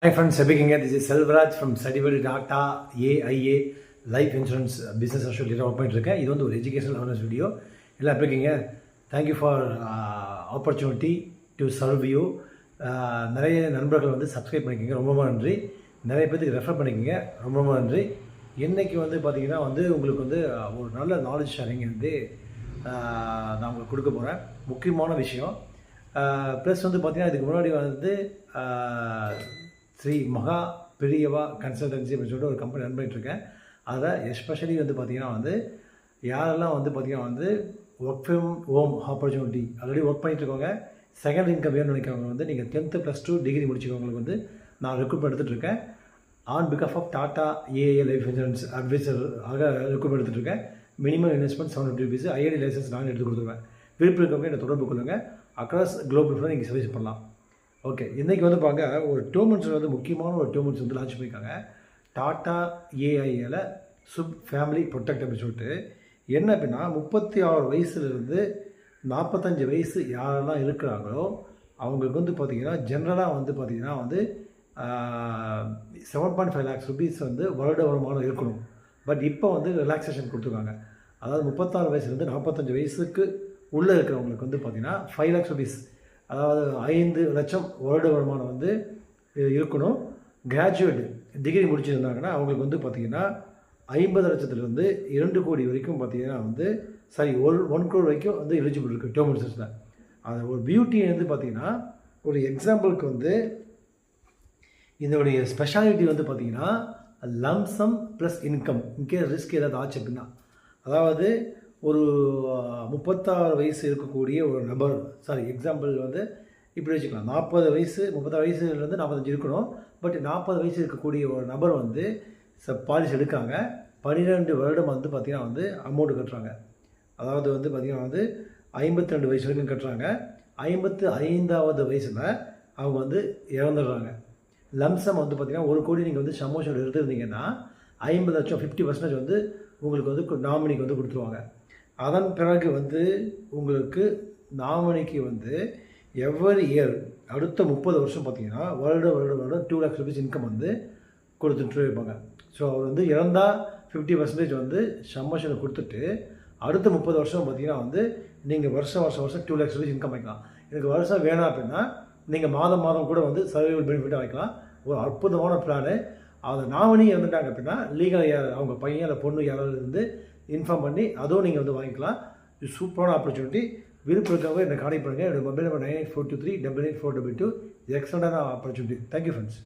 Hi friends, this is Selvaraj from Studyworld Data AIA Life Insurance Business Associate work பண்ணிட்டு இது வந்து ஒரு educational awareness video. எல்லாம் எப்படி இருக்கீங்க? Thank you for opportunity to serve you. நிறைய நண்பர்கள் வந்து சப்ஸ்கிரைப் பண்ணிக்கோங்க, ரொம்ப நன்றி. நிறைய பேருக்கு ரெஃபர் பண்ணிக்கோங்க, ரொம்ப நன்றி. இன்றைக்கி வந்து பார்த்திங்கன்னா வந்து உங்களுக்கு வந்து ஒரு நல்ல நாலேஜ் ஷேரிங் வந்து நான் உங்களுக்கு கொடுக்க போகிறேன். முக்கியமான விஷயம். ப்ளஸ் வந்து பார்த்திங்கன்னா இதுக்கு முன்னாடி வந்து ஸ்ரீ மகா பெரியவா கன்சல்டன்சி அப்படின்னு சொல்லிட்டு ஒரு கம்பெனி ரன் பண்ணிட்டுருக்கேன். அதை எஸ்பெஷலி வந்து பார்த்திங்கன்னா வந்து யாரெல்லாம் வந்து பார்த்திங்கன்னா வந்து work from home opportunity already work பண்ணிட்டுருக்கவங்க, செகண்ட் இன்கம் வேணும்னு நினைக்கிறவங்க வந்து நீங்கள் 10th +2 டிகிரி முடிச்சுக்கவங்களுக்கு வந்து நான் ரெக்ரூட்மெண்ட் எடுத்துகிட்ருக்கேன். ஆன் பிகாஃப் of Tata AIA life insurance advisor ஆக ரெக்ரூட்மெண்ட் எடுத்துகிட்ருக்கேன். மினிமம் இன்வெஸ்ட்மெண்ட் ₹750, ஐஐடி லைசன்ஸ் நான் எடுத்து கொடுத்துருவேன். விருப்பம் இருக்கவங்க என்னை தொடர்பு கொள்ளுங்கள். அக்ராஸ் குளோபல் ஃபுல்லாக நீங்கள் சர்வீஸ் பண்ணலாம். ஓகே, இன்றைக்கி வந்து பார்க்க ஒரு 2 months வந்து முக்கியமான ஒரு 2 months வந்து லான்ச் பண்ணியிருக்காங்க. டாட்டா ஏஐயில் சுப் ஃபேமிலி ப்ரொடெக்ட் அப்படின்னு சொல்லிட்டு. என்ன அப்படின்னா 36 வயசுலேருந்து 45 வயசு யாரெல்லாம் இருக்கிறாங்களோ அவங்களுக்கு வந்து பார்த்திங்கன்னா ஜென்ரலாக வந்து பார்த்திங்கன்னா வந்து 7.5 lakhs rupees வந்து வருட வருமானம் இருக்கணும். பட் இப்போ வந்து ரிலாக்ஸேஷன் கொடுத்துருக்காங்க. அதாவது 36 வயசுலேருந்து 45 வயசுக்கு உள்ளே இருக்கிறவங்களுக்கு வந்து பார்த்திங்கன்னா 5 lakhs rupees, அதாவது 5 லட்சம் வருட வருமானம் வந்து இருக்கணும். கிராஜுவேட் டிகிரி முடிச்சிருந்தாங்கன்னா அவங்களுக்கு வந்து பார்த்திங்கன்னா 50 லட்சத்துலேருந்து 2 கோடி வரைக்கும் பார்த்திங்கன்னா வந்து 1 crore வரைக்கும் வந்து எலிஜிபிள் இருக்குது 2 months. அது ஒரு பியூட்டி வந்து பார்த்திங்கன்னா ஒரு எக்ஸாம்பிளுக்கு வந்து இதோடைய ஸ்பெஷாலிட்டி வந்து பார்த்திங்கன்னா lump sum plus income in case risk ஏதாவது ஆச்சு அப்படின்னா, அதாவது ஒரு 36 வயசு இருக்கக்கூடிய ஒரு நபர், எக்ஸாம்பிள் வந்து இப்படி வச்சுக்கலாம், 36 வயசுலேருந்து 45 இருக்கணும். பட் 40 வயசு இருக்கக்கூடிய ஒரு நபர் வந்து பாலிசி எடுக்காங்க. 12 வருடம் வந்து பார்த்திங்கன்னா வந்து அமௌண்ட்டு கட்டுறாங்க. அதாவது வந்து பார்த்திங்கன்னா வந்து 52 வயசு வரைக்கும் கட்டுறாங்க. 55வது வயசில் அவங்க வந்து இறந்துடுறாங்க. லம்சம் வந்து பார்த்திங்கன்னா 1 கோடி நீங்கள் வந்து சமோஷன் எடுத்துருந்தீங்கன்னா 50 லட்சம் 50% வந்து உங்களுக்கு வந்து நாமினிக்கு வந்து கொடுத்துருவாங்க. அதன் பிறகு வந்து உங்களுக்கு நாமினிக்கு வந்து எவ்வரி இயர் அடுத்த 30 வருஷம் பார்த்திங்கன்னா வருடம் 2 lakhs rupees இன்கம் வந்து கொடுத்துட்டு இருப்பாங்க. ஸோ அவர் வந்து இறந்தால் 50% வந்து சம்மோஷனை கொடுத்துட்டு அடுத்த 30 வருஷம் பார்த்திங்கன்னா வந்து நீங்கள் வருஷம் 2 lakhs rupees இன்கம் வைக்கலாம். எனக்கு வருஷம் வேணாம் அப்படின்னா நீங்கள் மாதம் கூட வந்து சர்வைவல் பெனிஃபிட்டாக வைக்கலாம். ஒரு அற்புதமான பிளானு. அதை நாமினி இறந்துட்டாங்க அப்படின்னா லீகல் அவங்க பையன் இல்லை பொண்ணு யாராவது இருந்து இன்ஃபார்ம் பண்ணி அதுவும் நீங்கள் வந்து வாங்கிக்கலாம். இது சூப்பரான ஆப்பர்ச்சுனிட்டி. விருப்பம் இருக்கவங்க என்னை கான்டெக்ட் பண்ணுங்கள். என்னோட மொபைல் நம்பர் 9842388422. எக்ஸலண்டான ஆப்பர்ச்சுனிட்டி. Thank you friends.